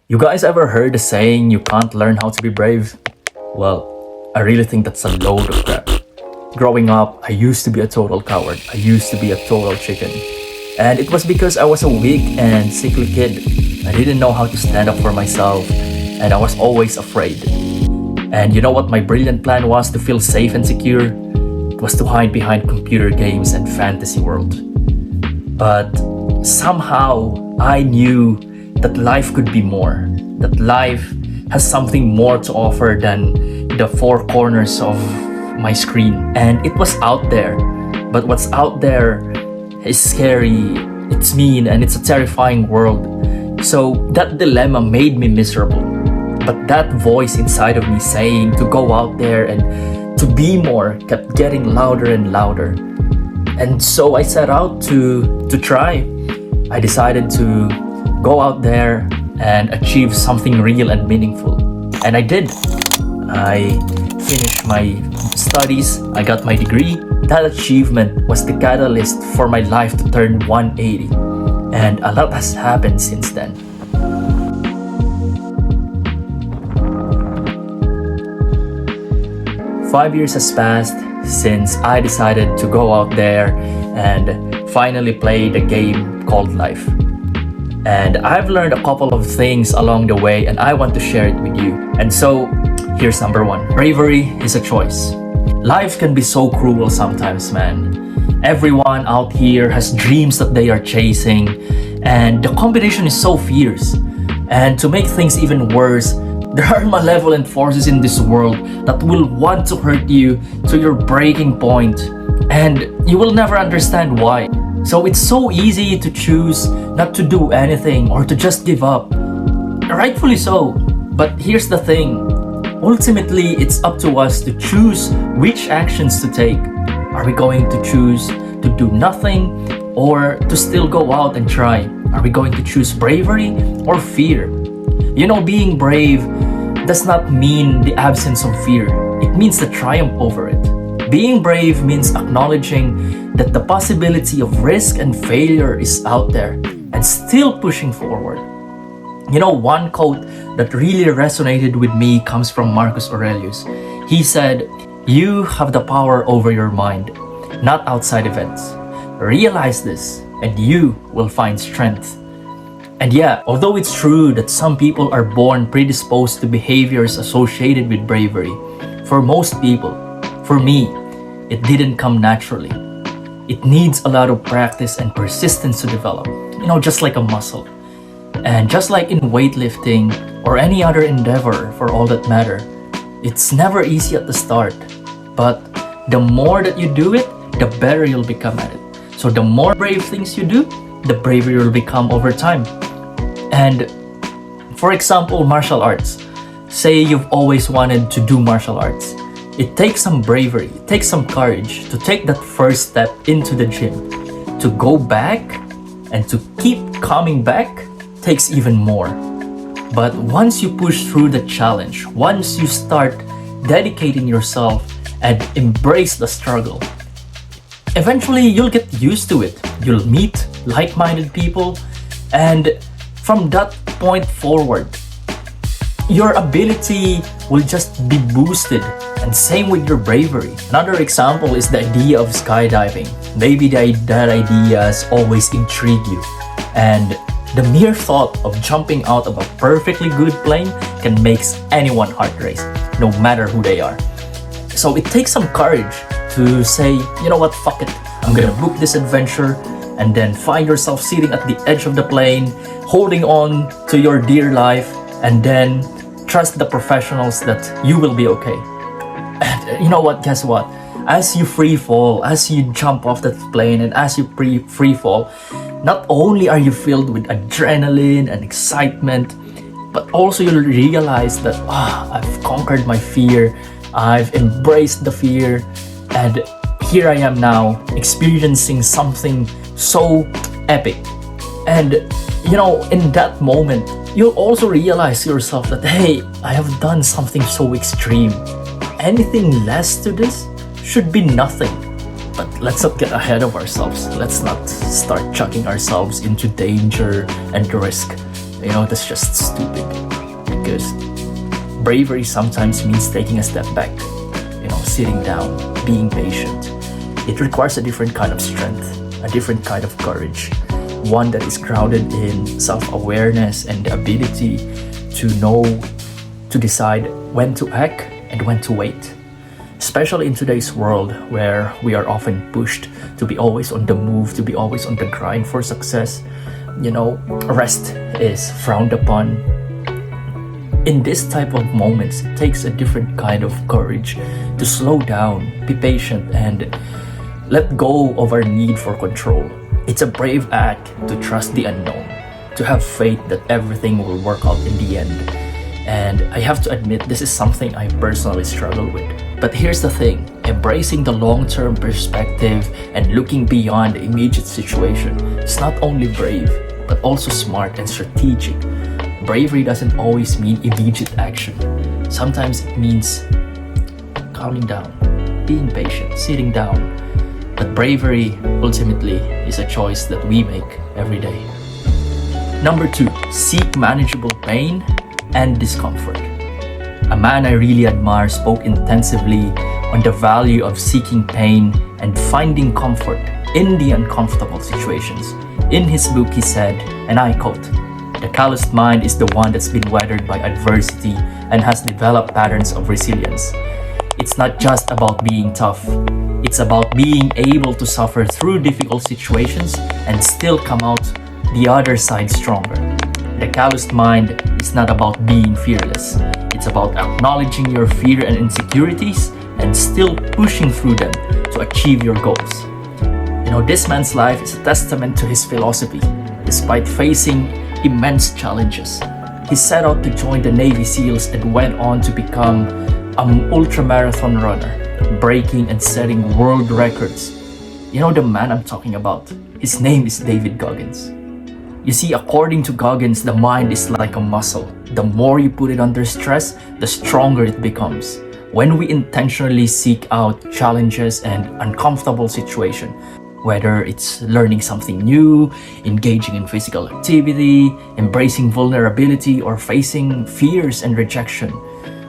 You guys ever heard the saying, you can't learn how to be brave? Well, I really think that's a load of crap. Growing up, I used to be a total coward. I used to be a total chicken. And it was because I was a weak and sickly kid. I didn't know how to stand up for myself, and I was always afraid. And you know what my brilliant plan was to feel safe and secure? It was to hide behind computer games and fantasy world. But somehow I knew that life could be more, that life has something more to offer than the four corners of my screen. And it was out there, but what's out there is scary, it's mean, and it's a terrifying world. So that dilemma made me miserable. But that voice inside of me saying to go out there and to be more kept getting louder and louder. And so I set out to try. I decided to go out there and achieve something real and meaningful. And I did. I finished my studies, I got my degree. That achievement was the catalyst for my life to turn 180. And a lot has happened since then. Five years has passed since I decided to go out there and finally play the game called life. And I've learned a couple of things along the way, and I want to share it with you. And so, here's number one. Bravery is a choice. Life can be so cruel sometimes, man. Everyone out here has dreams that they are chasing, and the competition is so fierce. And to make things even worse, there are malevolent forces in this world that will want to hurt you to your breaking point, and you will never understand why. So it's so easy to choose not to do anything or to just give up. Rightfully so. But here's the thing. Ultimately, it's up to us to choose which actions to take. Are we going to choose to do nothing or to still go out and try? Are we going to choose bravery or fear? You know, being brave does not mean the absence of fear. It means the triumph over it. Being brave means acknowledging that the possibility of risk and failure is out there and still pushing forward. You know, one quote that really resonated with me comes from Marcus Aurelius. He said, "You have the power over your mind, not outside events. Realize this, and you will find strength." And yeah, although it's true that some people are born predisposed to behaviors associated with bravery, for most people, for me, it didn't come naturally. It needs a lot of practice and persistence to develop, you know, just like a muscle. And just like in weightlifting or any other endeavor for all that matter, it's never easy at the start. But the more that you do it, the better you'll become at it. So the more brave things you do, the braver you'll become over time. And for example, martial arts. Say you've always wanted to do martial arts. It takes some bravery, it takes some courage to take that first step into the gym. To go back and to keep coming back takes even more. But once you push through the challenge, once you start dedicating yourself and embrace the struggle, eventually you'll get used to it. You'll meet like-minded people, and from that point forward, your ability will just be boosted, and same with your bravery. Another example is the idea of skydiving. Maybe that idea has always intrigued you, and the mere thought of jumping out of a perfectly good plane can make anyone heart race, no matter who they are. So it takes some courage to say, you know what, fuck it, I'm gonna book this adventure, and then find yourself sitting at the edge of the plane, holding on to your dear life, and then trust the professionals that you will be okay. And you know what, guess what? As you free fall, as you jump off that plane, and as you free fall, not only are you filled with adrenaline and excitement, but also you'll realize that I've conquered my fear, I've embraced the fear, and here I am now experiencing something so epic. And you know, in that moment, you'll also realize yourself that, hey, I have done something so extreme. Anything less to this should be nothing. But let's not get ahead of ourselves. Let's not start chucking ourselves into danger and risk. That's just stupid. Because bravery sometimes means taking a step back, sitting down, being patient. It requires a different kind of strength, a different kind of courage, one that is grounded in self-awareness and the ability to know, to decide when to act and when to wait. Especially in today's world where we are often pushed to be always on the move, to be always on the grind for success, rest is frowned upon. In this type of moments, it takes a different kind of courage to slow down, be patient, and let go of our need for control. It's a brave act to trust the unknown, to have faith that everything will work out in the end. And I have to admit, this is something I personally struggle with. But here's the thing, embracing the long-term perspective and looking beyond the immediate situation is not only brave, but also smart and strategic. Bravery doesn't always mean immediate action. Sometimes it means calming down, being patient, sitting down. But bravery, ultimately, is a choice that we make every day. Number 2, seek manageable pain and discomfort. A man I really admire spoke intensively on the value of seeking pain and finding comfort in the uncomfortable situations. In his book, he said, and I quote, "The calloused mind is the one that's been weathered by adversity and has developed patterns of resilience. It's not just about being tough. It's about being able to suffer through difficult situations and still come out the other side stronger. The calloused mind is not about being fearless. It's about acknowledging your fear and insecurities and still pushing through them to achieve your goals." This man's life is a testament to his philosophy. Despite facing immense challenges, he set out to join the Navy SEALs and went on to become an ultramarathon runner, breaking and setting world records. The man I'm talking about, his name is David Goggins. You see, according to Goggins, the mind is like a muscle. The more you put it under stress, the stronger it becomes. When we intentionally seek out challenges and uncomfortable situations, whether it's learning something new, engaging in physical activity, embracing vulnerability, or facing fears and rejection,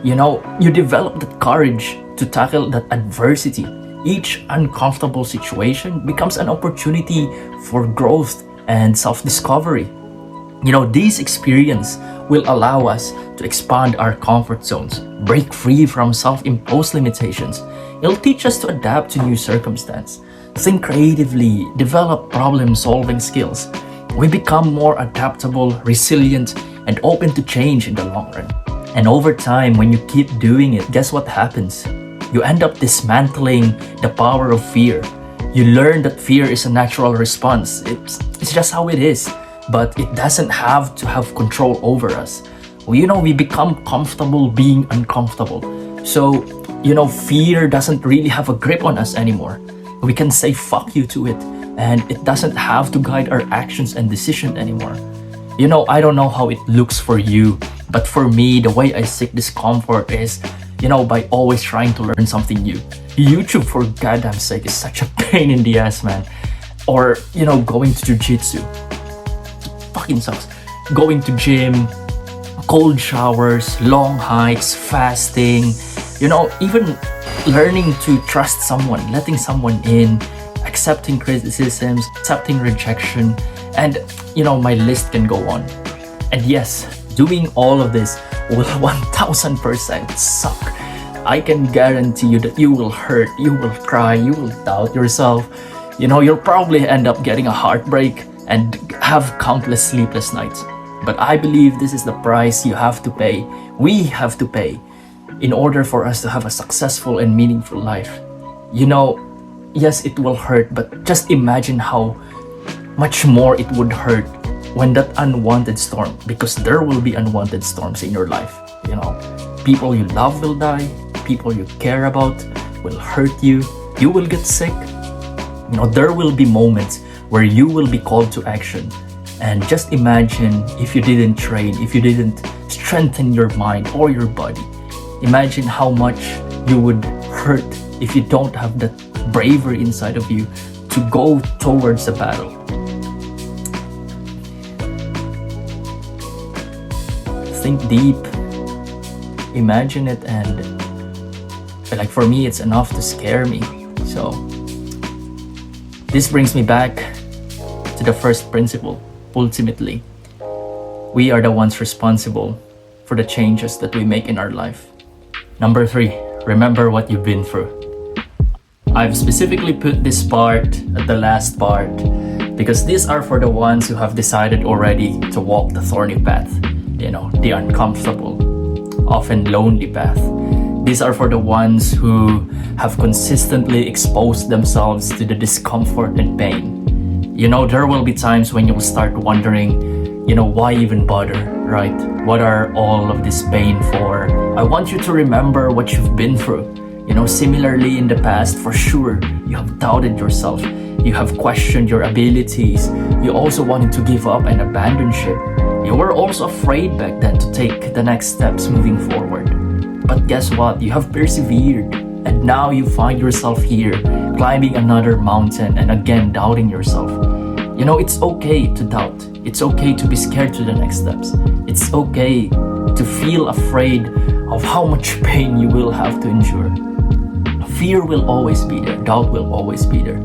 you develop the courage to tackle that adversity. Each uncomfortable situation becomes an opportunity for growth and self-discovery. These experiences will allow us to expand our comfort zones, break free from self-imposed limitations. It'll teach us to adapt to new circumstances, think creatively, develop problem-solving skills. We become more adaptable, resilient, and open to change in the long run. And over time, when you keep doing it, guess what happens? You end up dismantling the power of fear. You learn that fear is a natural response. It's just how it is, but it doesn't have to have control over us. We become comfortable being uncomfortable. So, fear doesn't really have a grip on us anymore. We can say fuck you to it, and it doesn't have to guide our actions and decisions anymore. I don't know how it looks for you, but for me, the way I seek discomfort is, by always trying to learn something new. YouTube, for goddamn sake, is such a pain in the ass, man. Or, going to jujitsu. Fucking sucks. Going to gym, cold showers, long hikes, fasting, even learning to trust someone, letting someone in, accepting criticisms, accepting rejection, and my list can go on. And yes, doing all of this will 1000% suck. I can guarantee you that you will hurt, you will cry, you will doubt yourself. You'll probably end up getting a heartbreak and have countless sleepless nights. But I believe this is the price you have to pay, we have to pay, in order for us to have a successful and meaningful life. Yes, it will hurt, but just imagine how much more it would hurt when that unwanted storm, because there will be unwanted storms in your life. People you love will die, people you care about will hurt you, you will get sick. There will be moments where you will be called to action. And just imagine if you didn't train, if you didn't strengthen your mind or your body. Imagine how much you would hurt if you don't have that bravery inside of you to go towards the battle. think deep, imagine it, and like for me, it's enough to scare me. So this brings me back to the first principle. Ultimately, we are the ones responsible for the changes that we make in our life. Number 3, remember what you've been through. I've specifically put this part at the last part because these are for the ones who have decided already to walk the thorny path, the uncomfortable, often lonely path. These are for the ones who have consistently exposed themselves to the discomfort and pain. There will be times when you'll start wondering, why even bother, right? What are all of this pain for? I want you to remember what you've been through. Similarly in the past, for sure, you have doubted yourself. You have questioned your abilities. You also wanted to give up and abandon ship. You were also afraid back then to take the next steps moving forward. But guess what? You have persevered. And now you find yourself here, climbing another mountain and again doubting yourself. It's okay to doubt. It's okay to be scared to the next steps. It's okay to feel afraid of how much pain you will have to endure. Fear will always be there. Doubt will always be there.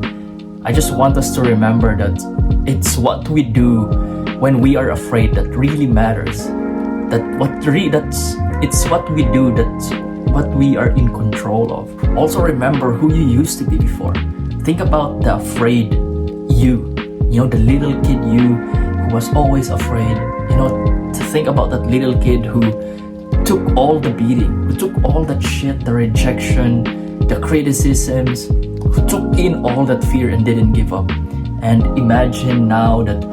I just want us to remember that it's what we do when we are afraid that really matters. It's what we do that's what we are in control of. Also remember who you used to be before. Think about the afraid you, the little kid you who was always afraid. To think about that little kid who took all the beating, who took all that shit, the rejection, the criticisms, who took in all that fear and didn't give up. And imagine now that,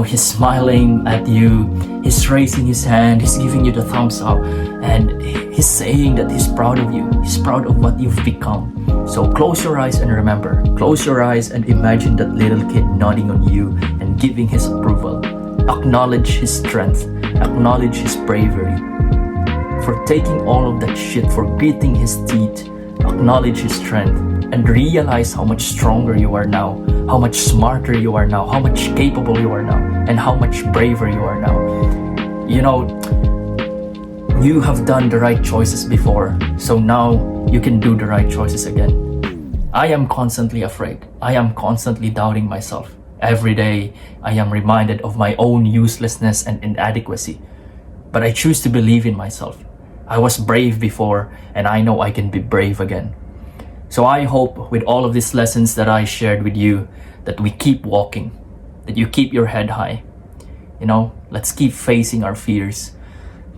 he's smiling at you, he's raising his hand, he's giving you the thumbs up, and he's saying that he's proud of you. He's proud of what you've become. So close your eyes and remember. Close your eyes and imagine that little kid nodding on you and giving his approval. Acknowledge his strength. Acknowledge his bravery. For taking all of that shit, for gritting his teeth. Acknowledge his strength and realize how much stronger you are now, how much smarter you are now, how much capable you are now, and how much braver you are now. You have done the right choices before, so now you can do the right choices again. I am constantly afraid. I am constantly doubting myself. Every day, I am reminded of my own uselessness and inadequacy. But I choose to believe in myself. I was brave before, and I know I can be brave again. So I hope with all of these lessons that I shared with you, that we keep walking, that you keep your head high. Let's keep facing our fears.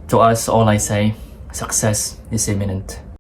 To us, all I say, success is imminent.